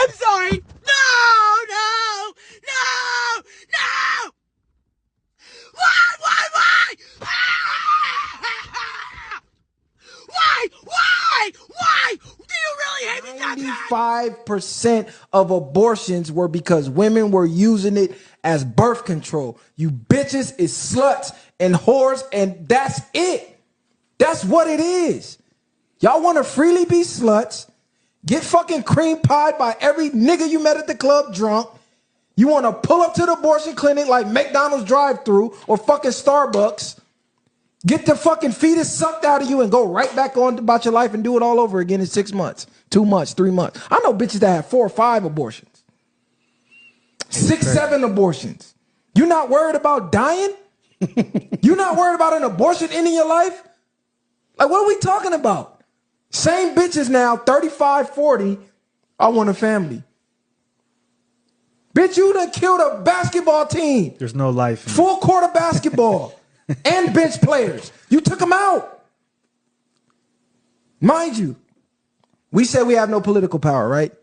I'm sorry. No. Why? Why? Do you really hate me that bad? 95% of abortions were because women were using it as birth control. You bitches is sluts and whores, and that's it. That's what it is. Y'all want to freely be sluts, get fucking cream pied by every nigga you met at the club drunk. You want to pull up to the abortion clinic like McDonald's drive-thru or fucking Starbucks. Get the fucking fetus sucked out of you and go right back on about your life and do it all over again in 6 months, 2 months, 3 months. I know bitches that have 4 or 5 abortions. 6, 7 abortions. You not worried about dying? You not worried about an abortion ending your life? Like, what are we talking about? Same bitches now, 35, 40, I want a family. Bitch, you done killed a basketball team. There's no life. Full court of basketball. And bench players. You took them out. Mind you, we say we have no political power, right?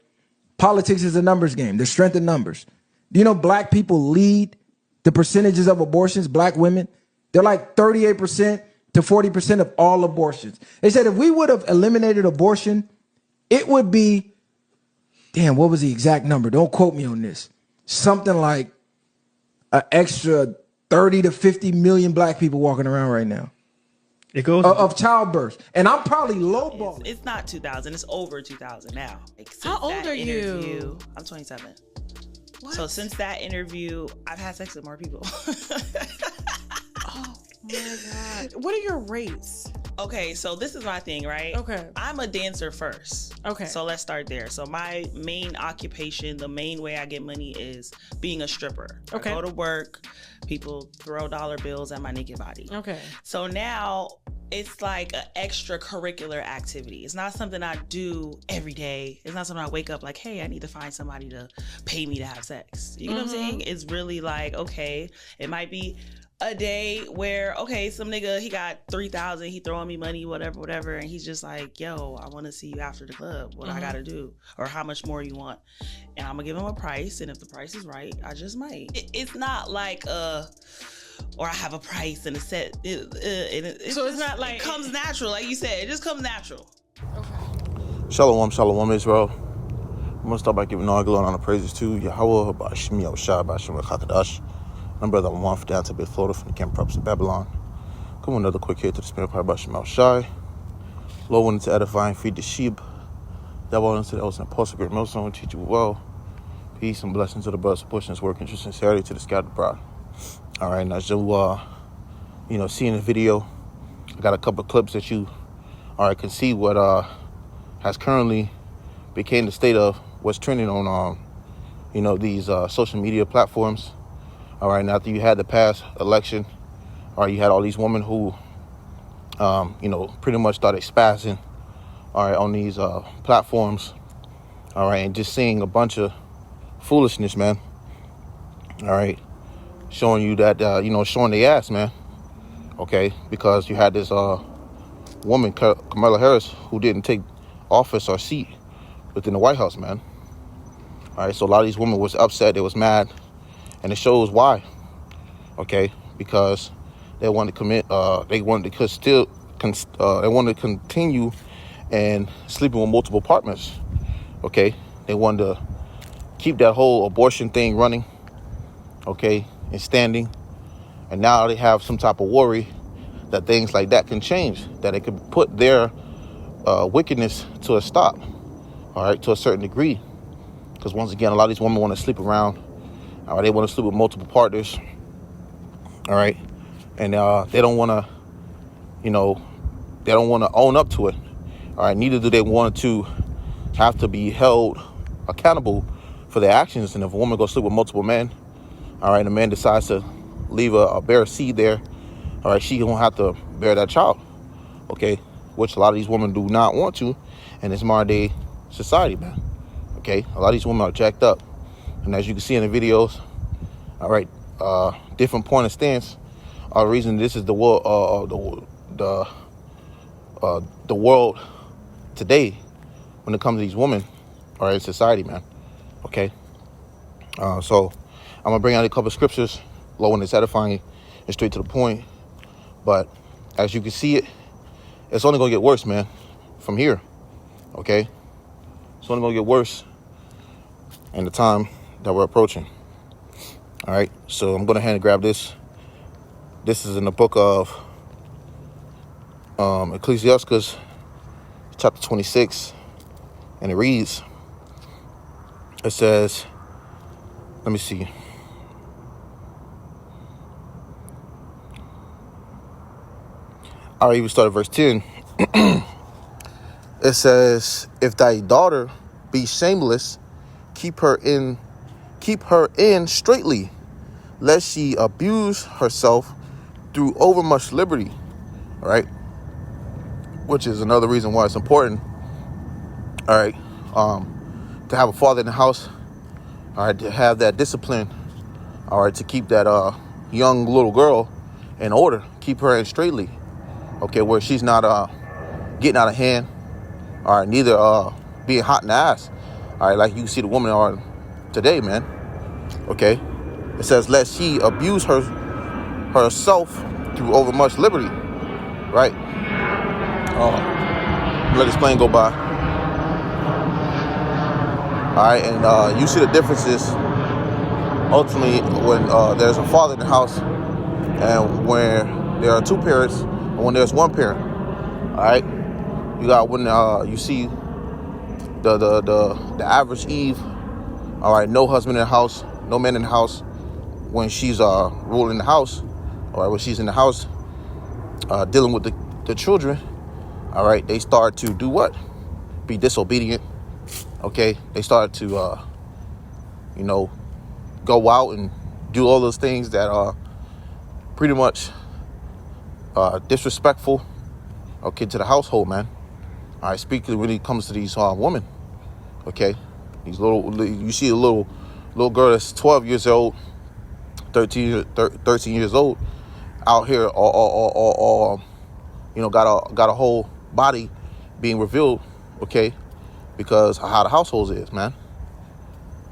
Politics is a numbers game. There's strength in numbers. Do you know black people lead the percentages of abortions, black women? They're like 38% to 40% of all abortions. They said if we would have eliminated abortion, it would be, damn, what was the exact number? Don't quote me on this. Something like an extra 30 to 50 million black people walking around right now. It goes of childbirth. And I'm probably lowballing. It's not 2,000. It's over 2,000 now. Like, how old are you? I'm 27. What? So since that interview, I've had sex with more people. Oh my God. What are your rates? Okay, so this is my thing, right? Okay. I'm a dancer first. Okay. So let's start there. So my main occupation, the main way I get money is being a stripper. Okay. I go to work, people throw dollar bills at my naked body. Okay. So now it's like an extracurricular activity. It's not something I do every day. It's not something I wake up like, hey, I need to find somebody to pay me to have sex. You know what I'm saying? It's really like, okay, it might be a day where, okay, some nigga, he got 3,000, he throwing me money, whatever, and he's just like, yo, I want to see you after the club. What I gotta do? Or how much more you want? And I'm gonna give him a price, and if the price is right, I just might. It's not like, or I have a price and a set. So it's not like... It comes natural, like you said. It just comes natural. Okay. Shalom, Israel. I'm going to start by giving all glory and honor praises to YAHAWAH, BAHASHAM, YAHAWASHI, QADASH. My brother, I'm one for down to Bay, Florida, from the camp props of Babylon. Come on, another quick hit to the spirit part about YAHAWASHI. Lord wanted to edify and feed the sheep. That wanted to that was an apostle, great MILLSTONE, teach you well. Peace and blessings to the brothers, pushing his work, interest, sincerity to the scattered abroad. All right, now, so, seeing the video, I got a couple of clips that you, can see what has currently became the state of what's trending on, these social media platforms. All right, now after you had the past election, you had all these women who, pretty much started spazzing, on these platforms, and just seeing a bunch of foolishness, man. All right. Showing you that, showing the ass, man. Okay, because you had this woman, Kamala Harris, who didn't take office or seat within the White House, man. All right, so a lot of these women was upset, they was mad, and it shows why. Okay, because they wanted to commit, they wanted to continue and sleeping with multiple partners. Okay, they wanted to keep that whole abortion thing running. Okay. And standing, and now they have some type of worry that things like that can change, that it could put their wickedness to a stop, all right, to a certain degree. Because once again, a lot of these women want to sleep around, all right, they want to sleep with multiple partners, all right, and they don't want to, they don't want to own up to it, all right. Neither do they want to have to be held accountable for their actions. And if a woman goes sleep with multiple men, all right, and the man decides to leave a bear seed there, all right, she gonna have to bear that child, okay, which a lot of these women do not want to in this modern day society, man. Okay, a lot of these women are jacked up, and as you can see in the videos, all right, different point of stance. The reason this is the world, the world today when it comes to these women, all right, society, man. Okay. So I'm gonna bring out a couple of scriptures, low and it's edifying and straight to the point. But as you can see it's only gonna get worse, man, from here. Okay. It's only gonna get worse in the time that we're approaching. All right. So I'm gonna hand and grab this. This is in the book of Ecclesiastes, chapter 26, and it reads. It says, let me see. I'll even start at verse 10. It says, if thy daughter be shameless, keep her in straitly, lest she abuse herself through overmuch liberty. All right. Which is another reason why it's important. All right. To have a father in the house. All right. To have that discipline. All right. To keep that young little girl in order. Keep her in straightly. Okay. Where she's not getting out of hand. All right. Neither being hot in the ass. All right. Like you see the woman are today, man. Okay. It says, lest she abuse herself through overmuch liberty. Right. Let this plane go by. All right, and you see the differences ultimately when there's a father in the house and when there are two parents and when there's one parent. All right, you got when you see the average Eve. All right, no husband in the house, no man in the house when she's ruling the house. All right, when she's in the house dealing with the children. All right, they start to do what? Be disobedient. Okay, they start to, go out and do all those things that are pretty much disrespectful, okay, to the household, man. All right, speaking when it comes to these women, okay, you see a little girl that's 12 years old, 13 years old, out here, all got a whole body being revealed, okay, because of how the household is, man.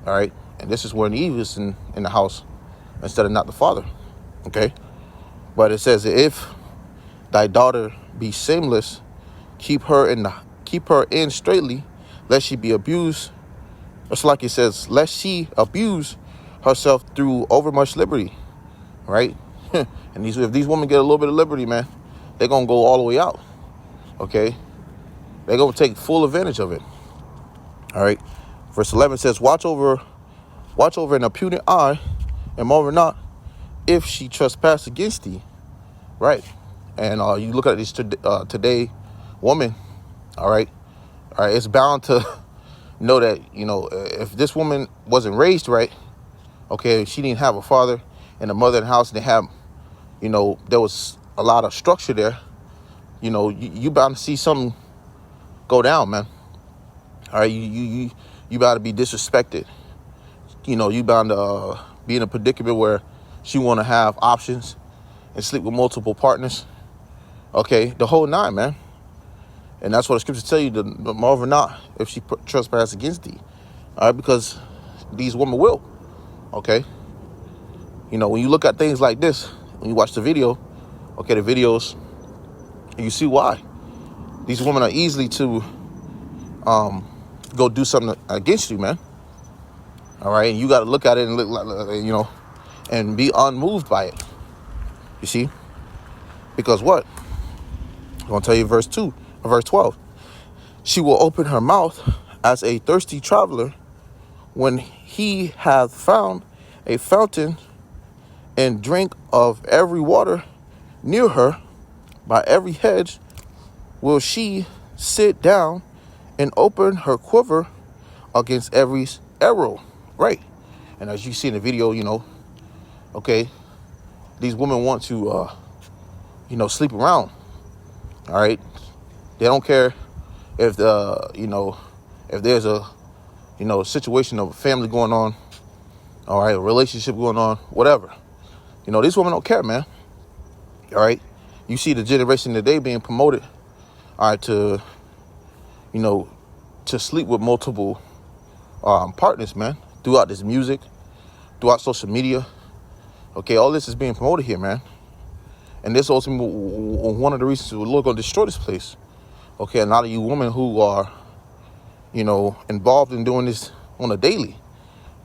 All right, and this is where Eve is in the house instead of not the father, okay. But it says, if thy daughter be shameless, keep her in straitly, lest she be abused. It's like it says, lest she abuse herself through overmuch liberty, right? And if these women get a little bit of liberty, man, they're gonna go all the way out. Okay, they're gonna take full advantage of it. All right, verse 11 says, watch over an impudent eye, and marvel not if she trespass against thee. Right, and you look at this today woman. All right, it's bound to know that if this woman wasn't raised right, okay, she didn't have a father and a mother in the house, and they have, there was a lot of structure there. You bound to see something go down, man. All right, you bound to be disrespected. You bound to be in a predicament where she want to have options and sleep with multiple partners. Okay, the whole nine, man. And that's what the scriptures tell you, the marvel not if she trespass against thee. All right, because these women will. Okay. When you look at things like this, when you watch the video, okay, the videos, you see why these women are easily to go do something against you, man. All right, and you got to look at it and look like, and be unmoved by it. You see, because what? I'm gonna tell you verse 12. She will open her mouth as a thirsty traveler when he hath found a fountain, and drink of every water near her. By every hedge will she sit down and open her quiver against every arrow. Right. And as you see in the video, okay, these women want to, sleep around. All right. They don't care if if there's a, situation of a family going on. All right. A relationship going on, whatever. These women don't care, man. All right. You see the generation today being promoted, all right, to sleep with multiple partners, man, throughout this music, throughout social media. Okay, all this is being promoted here, man. And this also one of the reasons we're going to destroy this place. Okay, a lot of you women who are, involved in doing this on a daily,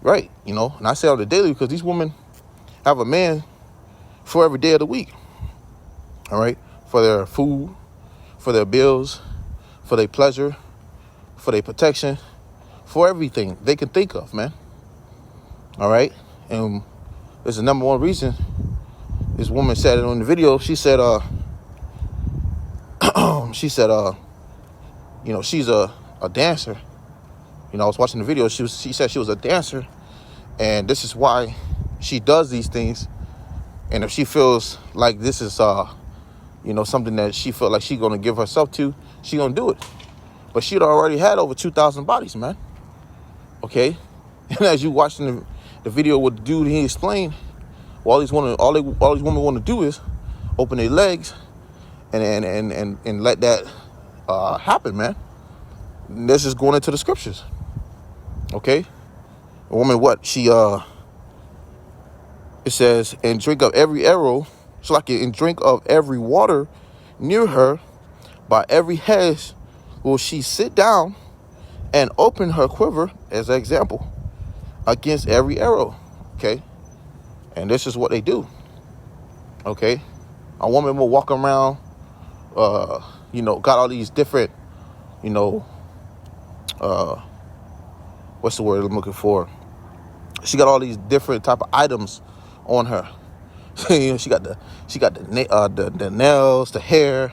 right? And I say on the daily because these women have a man for every day of the week. All right, for their food, for their bills, for their pleasure, for their protection, for everything they can think of, man. All right, and there's the number one reason. This woman said it on the video. She said, she's a dancer. I was watching the video. She said she was a dancer, and this is why she does these things. And if she feels like this is, something that she felt like she's gonna give herself to, she gonna do it. But she'd already had over 2,000 bodies, man. Okay, and as you watching the video with the dude, he explained, all these women want to do is open their legs and let that happen, man. And this is going into the scriptures. Okay, a woman, what it says, and drink of every arrow, and drink of every water near her, by every hedge will she sit down and open her quiver, as an example, against every arrow. Okay, and this is what they do. Okay, a woman will walk around, got all these different, what's the word I'm looking for? She got all these different type of items on her. She got the nails, the hair,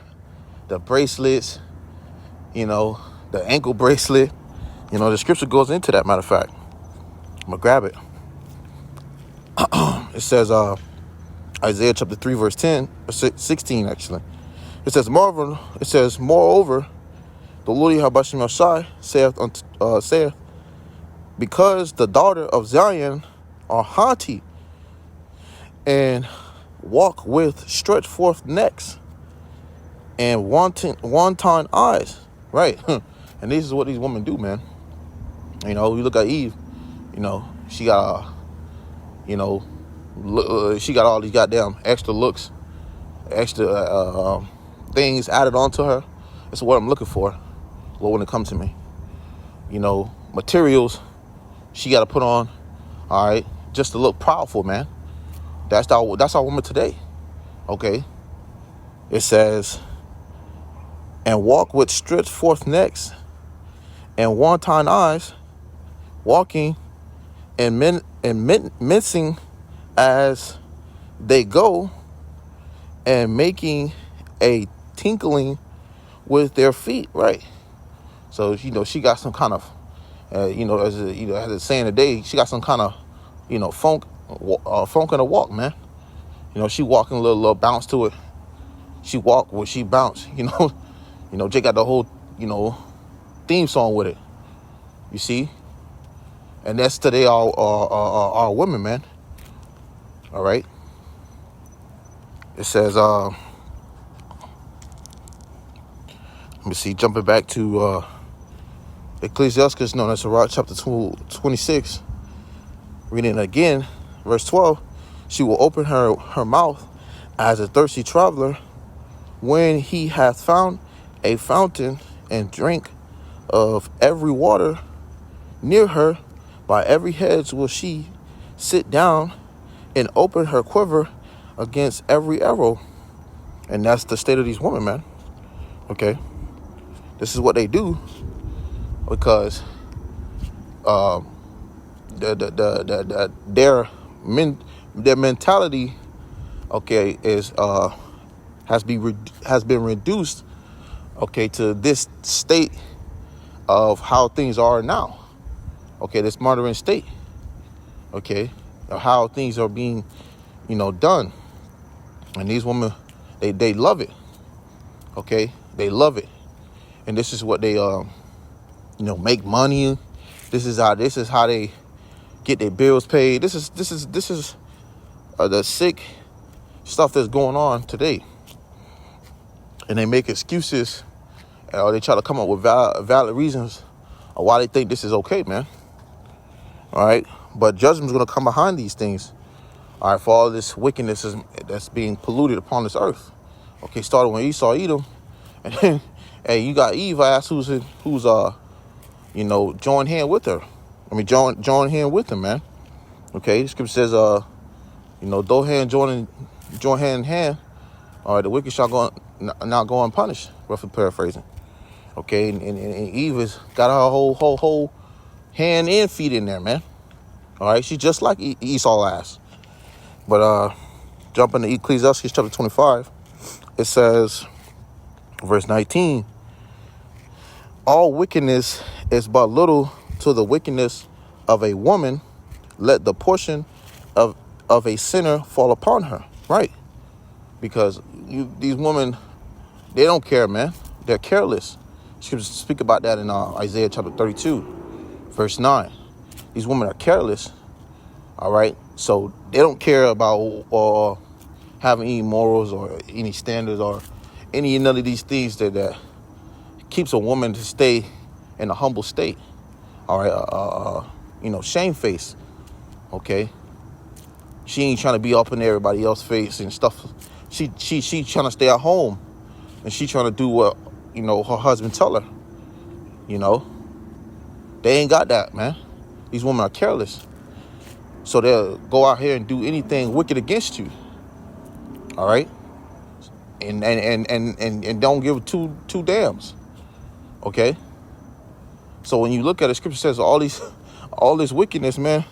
the bracelets, the ankle bracelet. The scripture goes into that. Matter of fact, I'm gonna grab it. It says, Isaiah chapter 3, verse 16, actually. It says, moreover, the Lord YAHAWASHI saith, because the daughter of Zion are haughty, and walk with stretched forth necks, and wanton eyes. Right. And this is what these women do, man. You look at Eve, she got she got all these goddamn extra looks, extra things added onto her. That's what I'm looking for, Lord, when it comes to me. Materials she got to put on, all right, just to look powerful, man. That's our woman today. Okay. It says, and walk with stretched forth necks and wanton eyes, walking and mincing as they go, and making a tinkling with their feet. Right. So she got some kind of as it's saying today, she got some kind of funk in the walk, man. She walking a little bounce to it. She walk where she bounce. Jay got the whole theme song with it. You see, and that's today our women, man. All right. It says, let me see, jumping back to Ecclesiastes, no, that's RAWCHAA chapter 26. Reading it again, verse 12. She will open her mouth as a thirsty traveler when he hath found a fountain, and drink of every water near her. By every hedge will she sit down and open her quiver against every arrow. And that's the state of these women, man. Okay, this is what they do, because their mentality, okay, is has been reduced, okay, to this state of how things are now. Okay, this modern state. Okay, of how things are being, done. And these women, they love it. Okay, they love it, and this is what they make money. This is how they get their bills paid. This is the sick stuff that's going on today. And they make excuses, or they try to come up with valid reasons of why they think this is okay, man. All right, but judgment's going to come behind these things. All right, for all this wickedness that's being polluted upon this earth. Okay, started when Esau eat them, and then, hey, you got Eve ass who's join hand with her. Join hand with him, man. Okay, the scripture says, though join hand in hand. All right, the wicked shall not go unpunished. Roughly paraphrasing. Okay, and Eve has got her whole hand and feet in there, man. All right, she's just like Esau ass. But jumping to Ecclesiastes chapter 25, it says, verse 19, all wickedness is but little to the wickedness of a woman. Let the portion of a sinner fall upon her. Right? Because these women, they don't care, man. They're careless. Scriptures speak about that in Isaiah chapter 32, verse 9. These women are careless. All right? So they don't care about having any morals or any standards or none of these things that keeps a woman to stay in a humble state. All right? Shamefaced. Okay? She ain't trying to be up in everybody else's face and stuff. She trying to stay at home, and she trying to do what her husband tell her. They ain't got that, man. These women are careless, so they'll go out here and do anything wicked against you. All right, and don't give two damns. Okay. So when you look at it, Scripture says all this wickedness, man,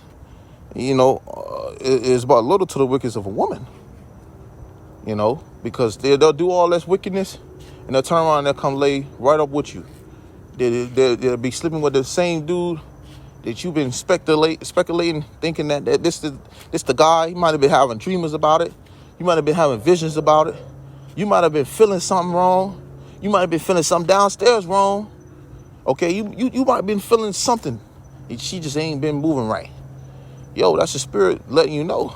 is about little to the wickedness of a woman. Because they'll do all this wickedness, and they'll turn around and they'll come lay right up with you. They'll be sleeping with the same dude that you've been speculating, thinking that this the guy. You might have been having dreamers about it. You might have been having visions about it. You might have been feeling something wrong. You might have been feeling something downstairs wrong. Okay, you might have been feeling something. She just ain't been moving right. Yo, that's the spirit letting you know.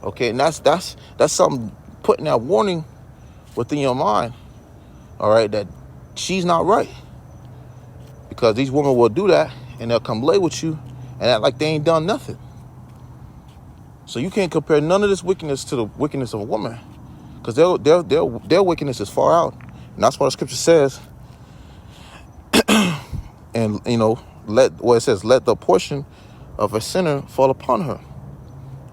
Okay, and that's something, putting that warning within your mind. All right, that she's not right. Because these women will do that, and they'll come lay with you and act like they ain't done nothing. So you can't compare none of this wickedness to the wickedness of a woman, because their wickedness is far out. And that's what the scripture says. And let the portion of a sinner fall upon her.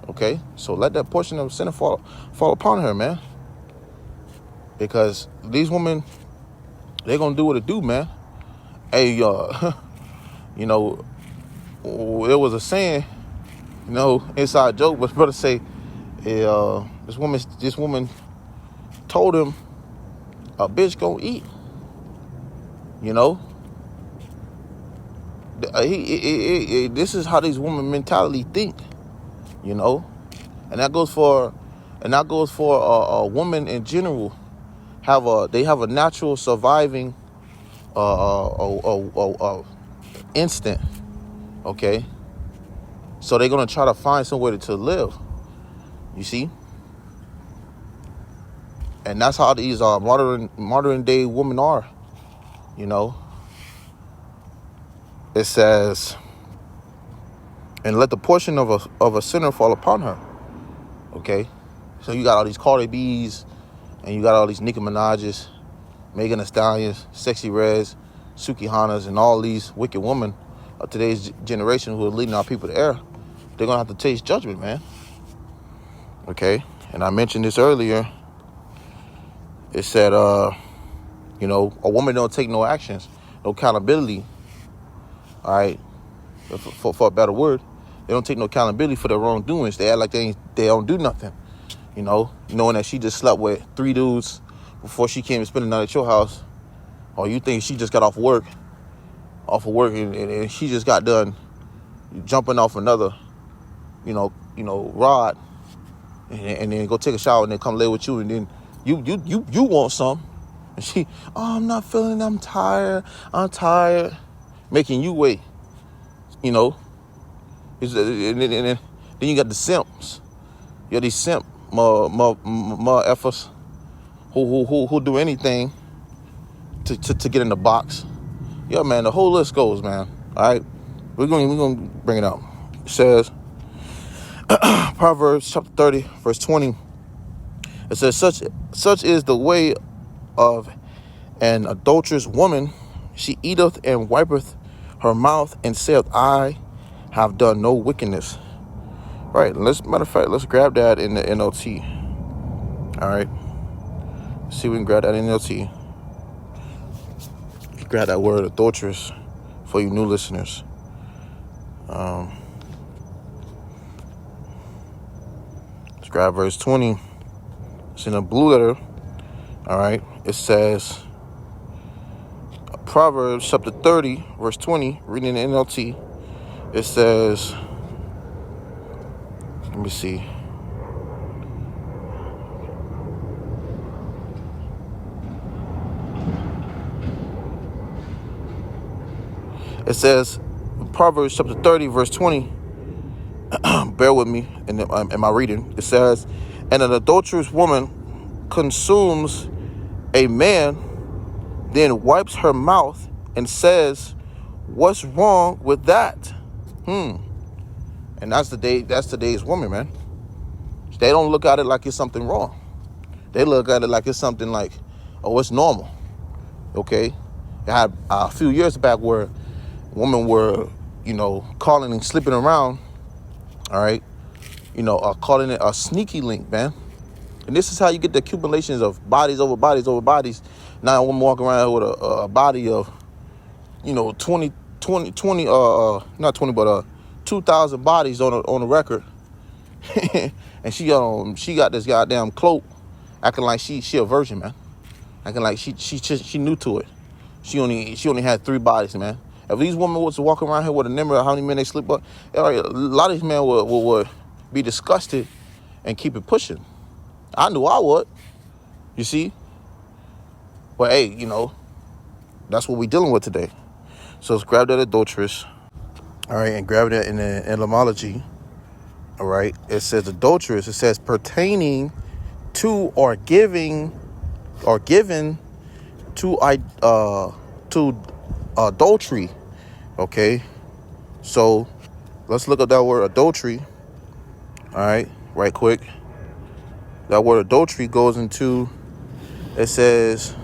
Okay, so let that portion of a sinner fall upon her, man. Because these women, they're gonna do what it do, man. Hey, there was a saying, inside joke, but brother say, this woman told him, a bitch gonna eat. This is how these women mentality think, and that goes for a woman in general. They have a natural surviving instinct. Okay, so they're gonna try to find somewhere to live. You see, and that's how these modern day women are. It says, and let the portion of a sinner fall upon her. Okay, so you got all these Cardi B's, and you got all these Nicki Minaj's, Megan Thee Stallions, Sexy Reds, Suki Hanas, and all these wicked women of today's generation who are leading our people to error. They're gonna have to taste judgment, man. Okay, and I mentioned this earlier. It said, a woman don't take no actions, no accountability. All right, for a better word, they don't take no accountability for their wrongdoings. They act like they don't do nothing. Knowing that she just slept with 3 dudes before she came and spent the night at your house, or you think she just got off of work, and she just got done jumping off another, rod, and then go take a shower and then come lay with you, and then you want some, and she, I'm not feeling, I'm tired, making you wait, and then you got the simps. You got these simp effers who do anything to get in the box. Yeah, man, the whole list goes, man. All right, we're gonna bring it out. says, Proverbs chapter 30, verse 20. It says, such is the way of an adulterous woman. She eateth and wipeth her mouth and saith, I have done no wickedness. Right. Matter of fact, let's grab that in the NLT. All right. See if we can grab that in NLT. Grab that word adulteress for you new listeners. Let's grab verse 20. It's in a blue letter. All right. It says, Proverbs chapter 30, verse 20, reading the NLT. It says, let me see. It says, Proverbs chapter 30, verse 20. Bear with me in my reading. It says, and an adulterous woman consumes a man, then wipes her mouth and says, what's wrong with that? And that's today's woman, man. They don't look at it like it's something wrong. They look at it like it's something like, oh, it's normal. Okay? I had a few years back where women were, calling and slipping around. All right? Calling it a sneaky link, man. And this is how you get the accumulations of bodies over bodies over bodies. Now a woman walking around with a body of, 2,000 bodies on the record. And she got this goddamn cloak, acting like she a virgin, man. Acting like she new to it. She only had 3 bodies, man. If these women was to walk around here with a number of how many men they sleep up, a lot of these men would be disgusted and keep it pushing. I knew I would. You see? But hey, that's what we're dealing with today. So let's grab that adulteress. All right, and grab that in the etymology. All right, it says adulteress. It says pertaining to or given to adultery. Okay, so let's look up that word adultery. All right quick. That word adultery goes into, it says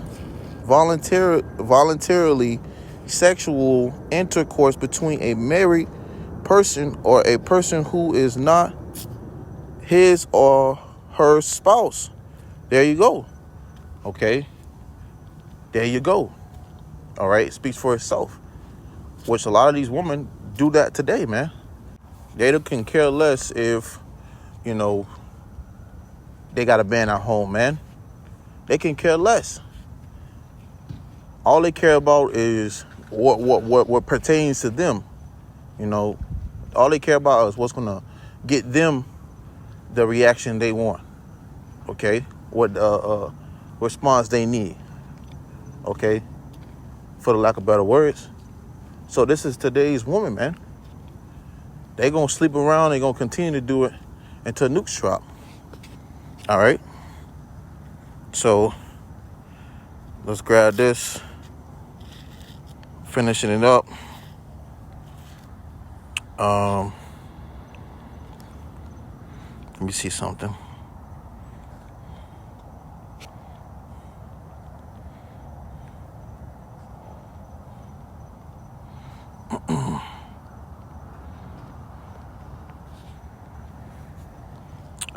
voluntarily sexual intercourse between a married person or a person who is not his or her spouse. There you go. Okay. There you go. All right. It speaks for itself. Which a lot of these women do that today, man. They can care less if, they got a man at home, man. They can care less. All they care about is what pertains to them. All they care about is what's gonna get them the reaction they want. Okay, what response they need. Okay, for the lack of better words. So this is today's woman, man. They gonna sleep around. They gonna continue to do it until nukes drop. All right. So let's grab this. Finishing it up. Let me see something.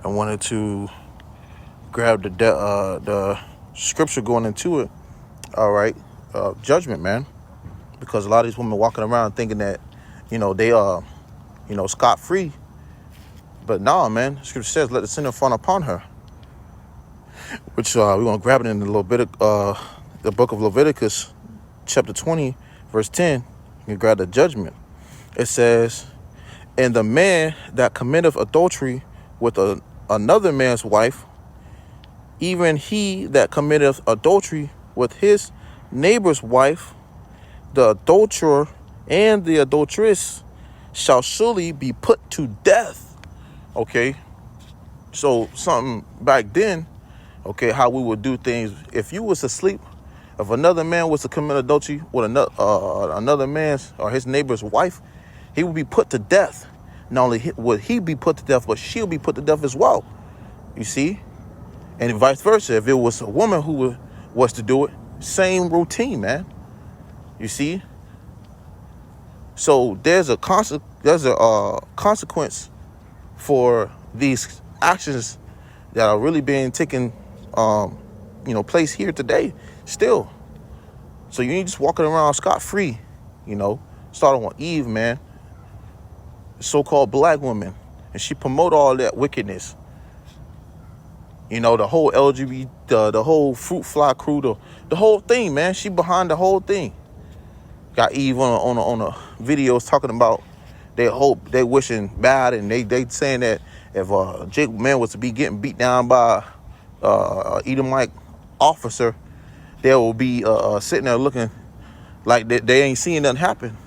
I wanted to grab the scripture going into it. All right, judgment, man, because a lot of these women walking around thinking that they are scot free, but nah, man. Scripture says, "Let the sinner fall upon her," which we're gonna grab it in a little bit of the book of Leviticus, chapter 20, verse 10. You grab the judgment. It says, "And the man that committeth adultery with another man's wife, even he that committeth adultery with his neighbor's wife, the adulterer and the adulteress shall surely be put to death." Okay, so something back then, okay, how we would do things. If you was asleep, if another man was to commit adultery with another man's or his neighbor's wife, he would be put to death. not only would he be put to death, but she'll be put to death as well. You see? And vice versa. If it was a woman who was to do it, same routine, man. You see? So there's a consequence for these actions that are really being taken, place here today still. So you ain't just walking around scot-free, starting on Eve, man, so-called black woman, and she promote all that wickedness. The whole LGBT, the whole fruit fly crew, the whole thing, man. She behind the whole thing. Got Eve on a videos talking about they wishing bad, and they saying that if Jake man was to be getting beat down by Edomite officer, they will be sitting there looking like they ain't seeing nothing happen.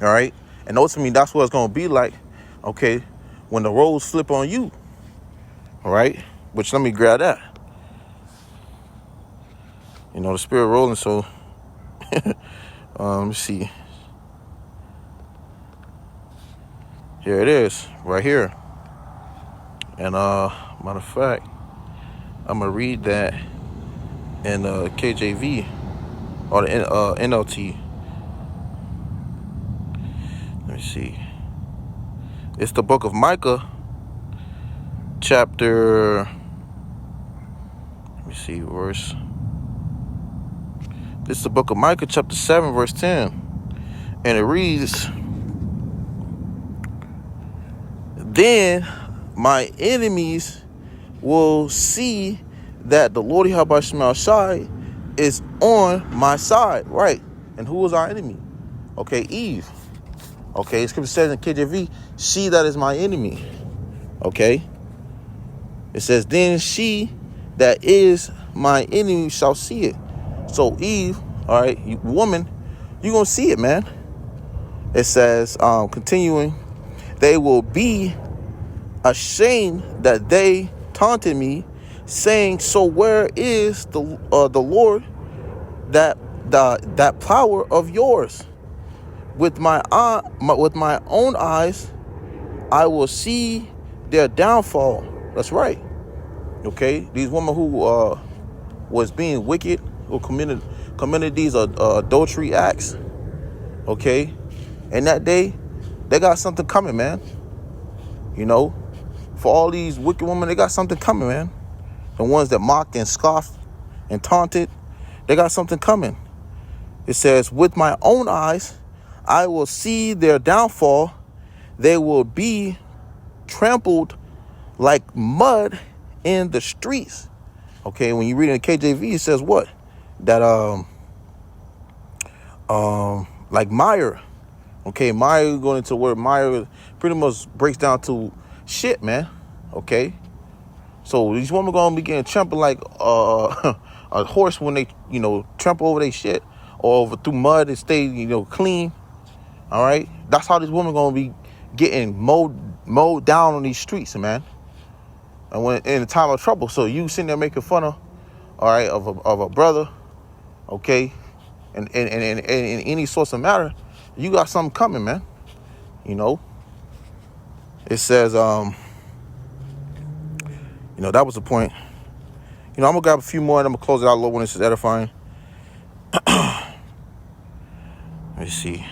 All right, and ultimately that's what it's gonna be like. Okay, when the roles flip on you. All right, which let me grab that. The spirit rolling, so let me see. Here it is, right here. And matter of fact, I'm gonna read that in KJV or the NLT. Let me see. It's the book of Micah, chapter. Let me see, verse. This is the book of Micah, chapter 7, verse 10, and it reads, "Then my enemies will see that the Lord YAHAWASHI is on my side." Right. And who is our enemy? Okay, Eve. Okay, scripture says in KJV, "She that is my enemy." Okay. It says, "Then she that is my enemy shall see it." So Eve, all right, you woman, you're going to see it, man. It says, continuing, "They will be ashamed that they taunted me, saying, so where is the Lord, that power of yours? With my own eyes, I will see their downfall." That's right. Okay, these women who was being wicked, who committed these adultery acts. Okay, and that day, they got something coming, man. For all these wicked women, they got something coming, man. The ones that mocked and scoffed and taunted, they got something coming. It says, "With my own eyes, I will see their downfall. They will be trampled like mud in the streets." Okay, when you read in the KJV, it says what? That like mire. Okay, mire, going into the word mire pretty much breaks down to shit, man. Okay, so these women gonna be getting trampled like a horse when they trample over their shit, or over through mud and stay clean. All right, that's how these women gonna be getting mowed down on these streets, man. And when in a time of trouble, so you sitting there making fun of, all right, of a brother, okay, and in any source of matter, you got something coming, man. It says that was the point. I'm gonna grab a few more and I'm gonna close it out low when this is edifying. Let me see.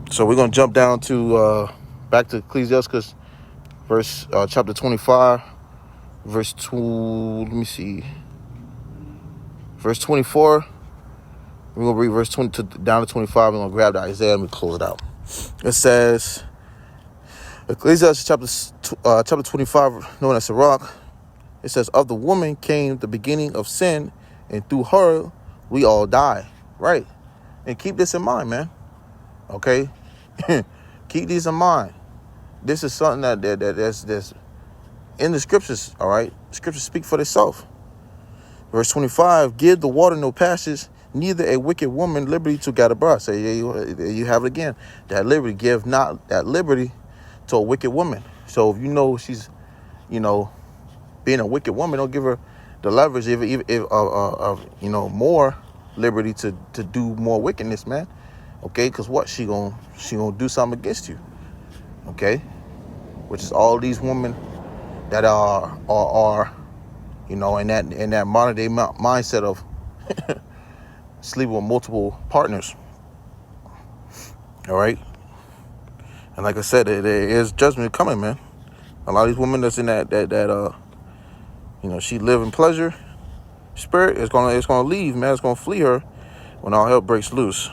So we're gonna jump down to back to Ecclesiastes, chapter 25, verse 2. Let me see. Verse 24. We're gonna read verse 20 down to 25. We're gonna grab the Isaiah and we close it out. It says, Ecclesiastes chapter 25, known as the RAWCHAA. It says, "Of the woman came the beginning of sin, and through her we all die." Right. And keep this in mind, man. Okay. Keep these in mind. This is something that's in the scriptures. All right. Scriptures speak for themselves. Verse 25, "Give the water no passage, neither a wicked woman liberty to gather bread." So you have it again. That liberty, give not that liberty to a wicked woman. So if she's, being a wicked woman, don't give her the leverage of more liberty to do more wickedness, man. Okay, because what? She gonna do something against you. Okay? Which is all these women that are in that modern day mindset of sleeping with multiple partners. All right? And like I said, there is judgment coming, man. A lot of these women that's in that she live in pleasure spirit, it's gonna leave, man. It's gonna flee her when all hell breaks loose.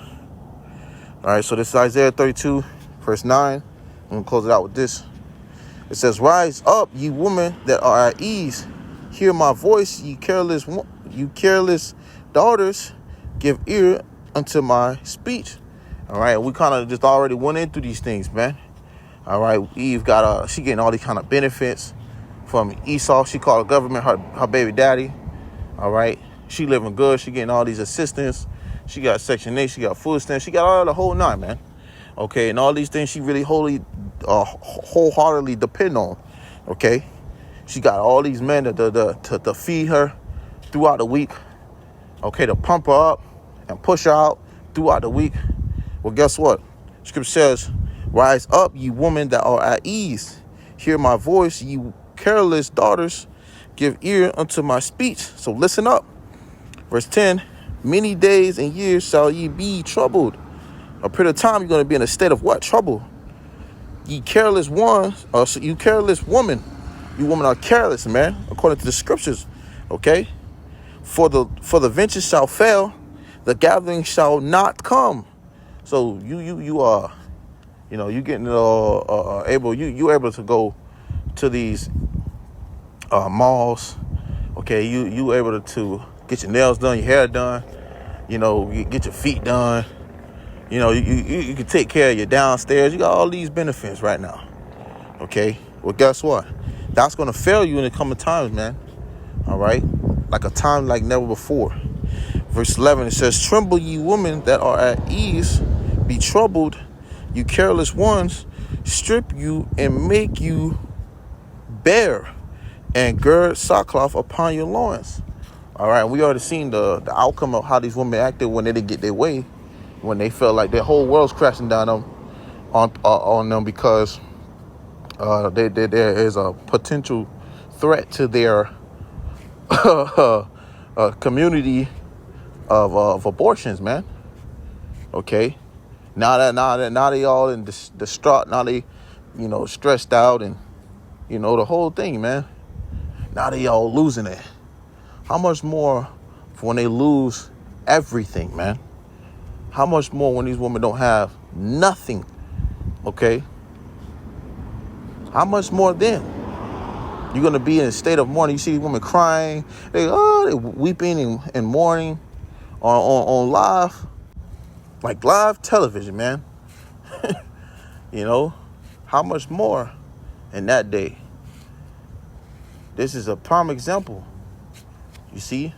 All right, so this is Isaiah 32, verse 9. I'm gonna close it out with this. It says, "Rise up, ye women that are at ease. Hear my voice, ye careless daughters. Give ear unto my speech." All right, we kind of just already went into these things, man. All right, Eve she getting all these kind of benefits from Esau. She called the government her baby daddy. All right, she living good. She getting all these assistance. She got Section 8. She got food stamps. She got all the whole nine, man. Okay, and all these things she really wholeheartedly depend on. Okay, she got all these men to feed her throughout the week. Okay, to pump her up and push her out throughout the week. Well, guess what? Scripture says, "Rise up, ye women that are at ease. Hear my voice, ye careless daughters. Give ear unto my speech." So listen up. Verse 10, "Many days and years shall ye be troubled." A period of time you're going to be in a state of what? Trouble. Ye careless ones, so you careless woman. You women are careless, man, according to the scriptures. Okay? For the venture shall fail, the gathering shall not come. So you getting able to go to these malls. Okay, you able to get your nails done, your hair done, you get your feet done. You can take care of your downstairs. You got all these benefits right now. Okay, well, guess what? That's going to fail you in the coming times, man. All right, like a time like never before. Verse 11, it says, "Tremble, ye women that are at ease. Be troubled, you careless ones. Strip you and make you bare, and gird sackcloth upon your loins." All right, we already seen the outcome of how these women acted when they didn't get their way, when they felt like their whole world's crashing down on them because there is a potential threat to their community of abortions, man. Okay, now they all in distraught. Now they, stressed out and the whole thing, man. Now they all losing it. How much more for when they lose everything, man? How much more when these women don't have nothing? Okay, how much more then? You're gonna be in a state of mourning. You see these women crying, they weeping and mourning on live television, man. How much more in that day? This is a prime example. You see,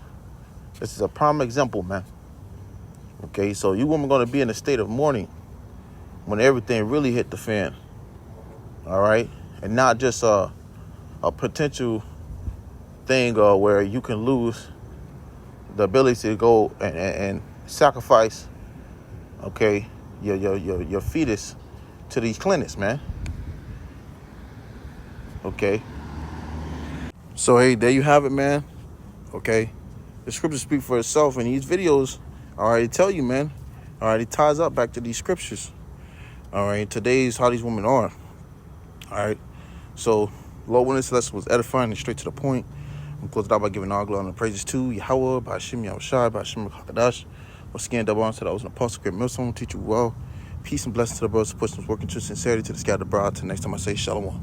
this is a prime example, man. Okay, so you women gonna be in a state of mourning when everything really hit the fan. All right, and not just a potential thing where you can lose the ability to go and sacrifice, okay, your fetus to these clinics, man. Okay. So hey, there you have it, man. Okay, the scriptures speak for itself, and these videos I already tell you, man. Already ties up back to these scriptures. All right, today's how these women are. All right, so Lord, when this lesson was edifying and straight to the point, I'm closing out by giving all glory and praises to YAHAWAH, BAHASHAM, YAHAWASHI, BAHASHAM, QADASH. Once again, double honor to that I was an apostle, great MILLSTONE, teach you well. Peace and blessings to the brothers, pushing working to sincerity to the scattered abroad. Till next time I say shalom.